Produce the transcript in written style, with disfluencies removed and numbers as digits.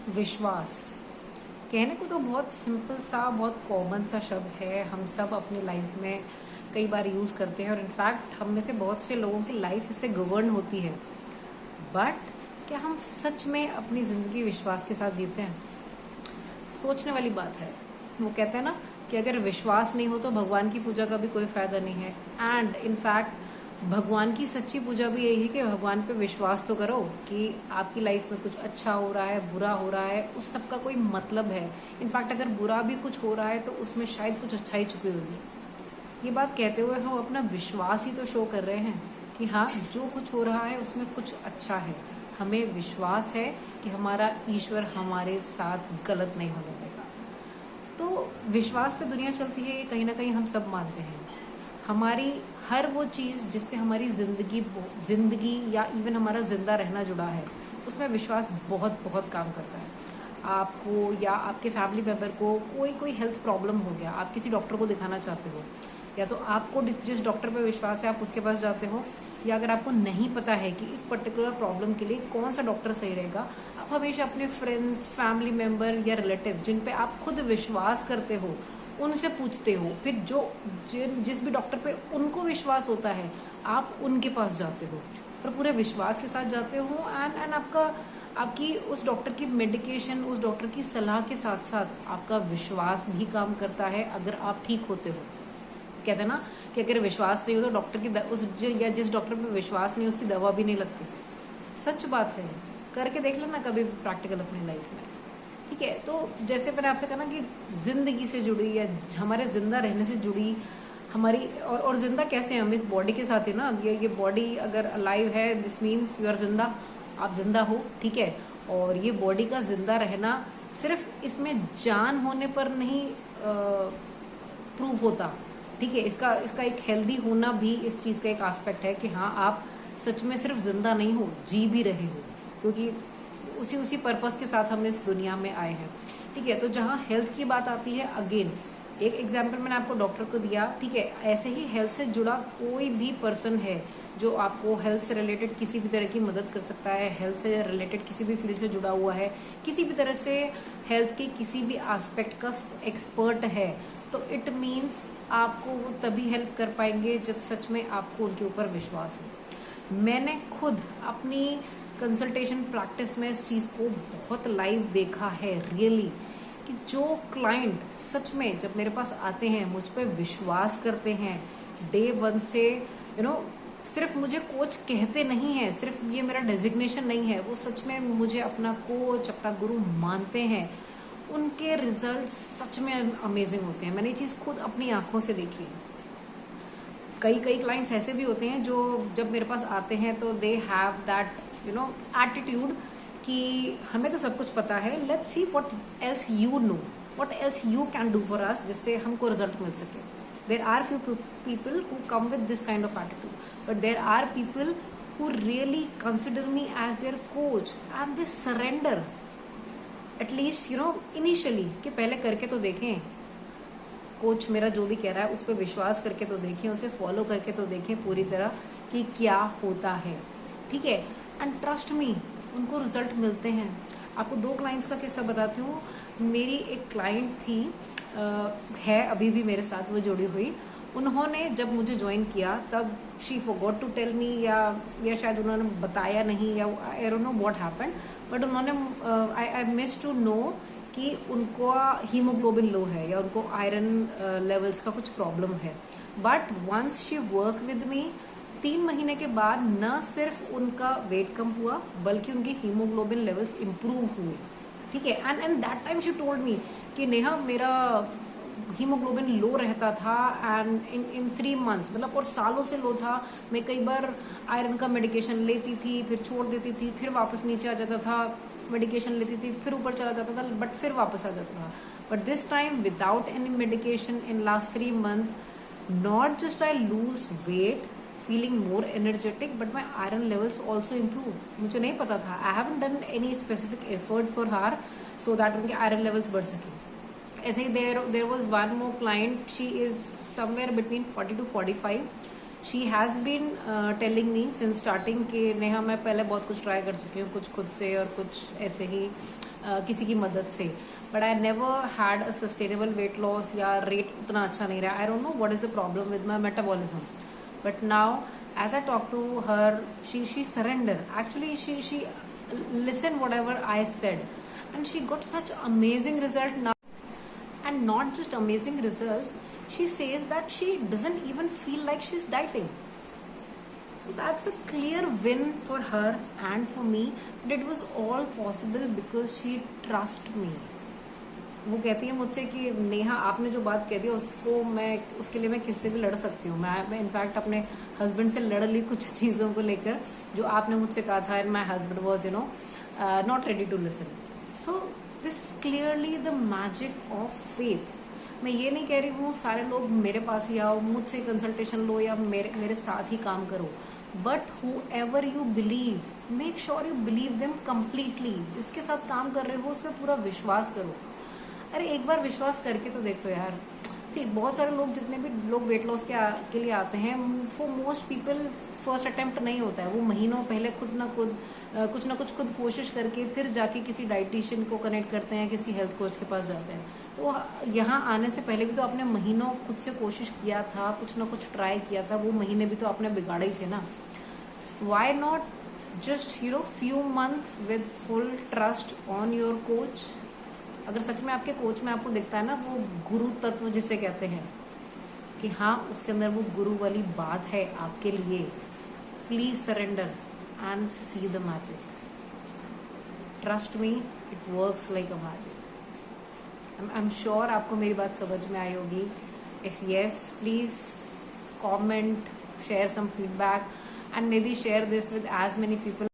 विश्वास कहने को तो बहुत सिंपल सा, बहुत कॉमन सा शब्द है। हम सब अपनी लाइफ में कई बार यूज़ करते हैं और इनफैक्ट हम में से बहुत से लोगों की लाइफ इससे गवर्न होती है। बट क्या हम सच में अपनी ज़िंदगी विश्वास के साथ जीते हैं? सोचने वाली बात है। वो कहते हैं ना कि अगर विश्वास नहीं हो तो भगवान की पूजा का भी कोई फ़ायदा नहीं है। एंड इनफैक्ट भगवान की सच्ची पूजा भी यही है कि भगवान पे विश्वास तो करो कि आपकी लाइफ में कुछ अच्छा हो रहा है, बुरा हो रहा है, उस सब का कोई मतलब है। इनफैक्ट अगर बुरा भी कुछ हो रहा है तो उसमें शायद कुछ अच्छाई छुपी होगी। ये बात कहते हुए हम अपना विश्वास ही तो शो कर रहे हैं कि हाँ, जो कुछ हो रहा है उसमें कुछ अच्छा है। हमें विश्वास है कि हमारा ईश्वर हमारे साथ गलत नहीं होने देगा। तो विश्वास पे दुनिया चलती है, ये कहीं ना कहीं हम सब मानते हैं। हमारी हर वो चीज़ जिससे हमारी ज़िंदगी या इवन हमारा ज़िंदा रहना जुड़ा है, उसमें विश्वास बहुत बहुत काम करता है। आपको या आपके फैमिली मेम्बर को कोई हेल्थ प्रॉब्लम हो गया, आप किसी डॉक्टर को दिखाना चाहते हो, या तो आपको जिस डॉक्टर पे विश्वास है आप उसके पास जाते हो, या अगर आपको नहीं पता है कि इस पर्टिकुलर प्रॉब्लम के लिए कौन सा डॉक्टर सही रहेगा, आप हमेशा अपने फ्रेंड्स, फैमिली मेम्बर या रिलेटिव जिन पे आप खुद विश्वास करते हो उनसे पूछते हो। फिर जिस भी डॉक्टर पे उनको विश्वास होता है आप उनके पास जाते हो और पूरे विश्वास के साथ जाते हो। एंड आपकी उस डॉक्टर की मेडिकेशन, उस डॉक्टर की सलाह के साथ साथ आपका विश्वास भी काम करता है अगर आप ठीक होते हो। कहते हैं ना कि अगर विश्वास नहीं हो तो डॉक्टर की या जिस डॉक्टर पे विश्वास नहीं उसकी दवा भी नहीं लगती। सच बात है, करके देख लेना कभी प्रैक्टिकल अपनी लाइफ में। ठीक है, तो जैसे मैंने आपसे कहा ना कि जिंदगी से जुड़ी या हमारे जिंदा रहने से जुड़ी हमारी और जिंदा कैसे हम इस बॉडी के साथ ही ना, ये बॉडी अगर अलाइव है दिस मीन्स यू आर जिंदा, आप जिंदा हो। ठीक है, और ये बॉडी का जिंदा रहना सिर्फ इसमें जान होने पर नहीं प्रूव होता। ठीक है, इसका एक हेल्दी होना भी इस चीज़ का एक एस्पेक्ट है कि हाँ, आप सच में सिर्फ जिंदा नहीं हो, जी भी रहे हो, क्योंकि उसी पर्पस के साथ हम इस दुनिया में आए हैं। ठीक है, तो जहाँ हेल्थ की बात आती है, अगेन एक एग्जाम्पल मैंने आपको डॉक्टर को दिया। ठीक है, ऐसे ही हेल्थ से जुड़ा कोई भी पर्सन है जो आपको हेल्थ से रिलेटेड किसी भी तरह की मदद कर सकता है, हेल्थ से रिलेटेड किसी भी फील्ड से जुड़ा हुआ है, किसी भी तरह से हेल्थ के किसी भी एस्पेक्ट का एक्सपर्ट है, तो इट मीन्स आपको वो तभी हेल्प कर पाएंगे जब सच में आपको उनके ऊपर विश्वास हो। मैंने खुद अपनी कंसल्टेशन प्रैक्टिस में इस चीज़ को बहुत लाइव देखा है रियली, कि जो क्लाइंट सच में जब मेरे पास आते हैं, मुझ पर विश्वास करते हैं डे वन से, सिर्फ मुझे कोच कहते नहीं हैं, सिर्फ ये मेरा डेजिग्नेशन नहीं है, वो सच में मुझे अपना कोच, अपना गुरु मानते हैं, उनके रिजल्ट सच में अमेजिंग होते हैं। मैंने ये चीज़ खुद अपनी आंखों से देखी है। कई क्लाइंट्स ऐसे भी होते हैं जो जब मेरे पास आते हैं तो दे हैव दैट एटीट्यूड कि हमें तो सब कुछ पता है, let's see what else you know, what else you can do for us, जिससे हमको रिजल्ट मिल सके। There are few people who come with this kind of attitude, but there are people who really consider me as their coach and they surrender at least initially, कि पहले करके तो देखें, coach मेरा जो भी कह रहा है उस पर विश्वास करके तो देखें, उसे फॉलो करके तो देखें पूरी तरह कि क्या होता है। ठीक है, एंड ट्रस्ट मी, उनको रिजल्ट मिलते हैं। आपको 2 क्लाइंट्स का किस्सा बताती हूँ। मेरी एक क्लाइंट थी, है अभी भी मेरे साथ वो जुड़ी हुई। उन्होंने जब मुझे ज्वाइन किया तब she forgot to tell me, या शायद उन्होंने बताया नहीं, या I don't know what happened, but उन्होंने आई मिस टू नो कि उनको हीमोग्लोबिन लो है या उनको आयरन लेवल्स का कुछ प्रॉब्लम है। But once she work with me, 3 महीने के बाद न सिर्फ उनका वेट कम हुआ बल्कि उनके हीमोग्लोबिन लेवल्स इम्प्रूव हुए। ठीक है, and that time she told me कि नेहा, मेरा हीमोग्लोबिन लो रहता था एंड इन 3 मंथ्स, मतलब और सालों से लो था। मैं कई बार आयरन का मेडिकेशन लेती थी, फिर छोड़ देती थी, फिर वापस नीचे आ जाता था, मेडिकेशन लेती थी, फिर ऊपर चला जाता था, बट फिर वापस आ जाता था। But this time without any medication in last 3 month, not just I lose weight, feeling more energetic, but my iron levels also improve. मुझे नहीं पता था, I haven't done any specific effort for her so that उनके iron levels बढ़ सके। ऐसे ही there was one more client, she is somewhere between 40 to 45। She has been telling me since starting कि नेहा, मैं पहले बहुत कुछ ट्राई कर चुकी हूँ, कुछ खुद से और कुछ ऐसे ही किसी की मदद से, but I never had a sustainable weight loss या रेट उतना अच्छा नहीं रहा. आई don't know what is the problem with my metabolism. But now as I talk to her, she surrender. Actually, she listen whatever I said, and she got such amazing result now. And not just amazing results, she says that she doesn't even feel like she's dieting. So that's a clear win for her and for me. But it was all possible because she trust me. वो कहती है मुझसे कि नेहा आपने जो बात कह दी उसको मैं उसके लिए मैं किससे भी लड़ सकती हूँ. मैं इनफैक्ट अपने हस्बैंड से लड़ ली कुछ चीज़ों को लेकर जो आपने मुझसे कहा था, and my husband was not ready to listen. So this is clearly the magic of faith. मैं ये नहीं कह रही हूँ सारे लोग मेरे पास ही आओ, मुझसे कंसल्टेशन लो या मेरे साथ ही काम करो. But who ever you believe, make sure you believe them completely. जिसके साथ काम कर रहे हो उस पर पूरा विश्वास करो. अरे एक बार विश्वास करके तो देखो यार. सी बहुत सारे लोग, जितने भी लोग वेट लॉस के लिए आते हैं, for most people first attempt नहीं होता है. वो महीनों पहले खुद ना कुछ खुद कोशिश करके फिर जाके किसी डाइटिशियन को कनेक्ट करते हैं, किसी हेल्थ कोच के पास जाते हैं. तो यहाँ आने से पहले भी तो आपने महीनों खुद से कोशिश किया था, कुछ ना कुछ ट्राई किया था. वो महीने भी तो आपने बिगाड़े ही थे ना. Why not just few month with full trust on your coach. अगर सच में आपके कोच में आपको दिखता है ना वो गुरु तत्व जिसे कहते हैं कि हाँ उसके अंदर वो गुरु वाली बात है आपके लिए, please surrender and see the magic. Trust me, it works like a magic. I am sure आपको मेरी बात समझ में आई होगी. If yes, please comment, share some feedback, and maybe share this with as many people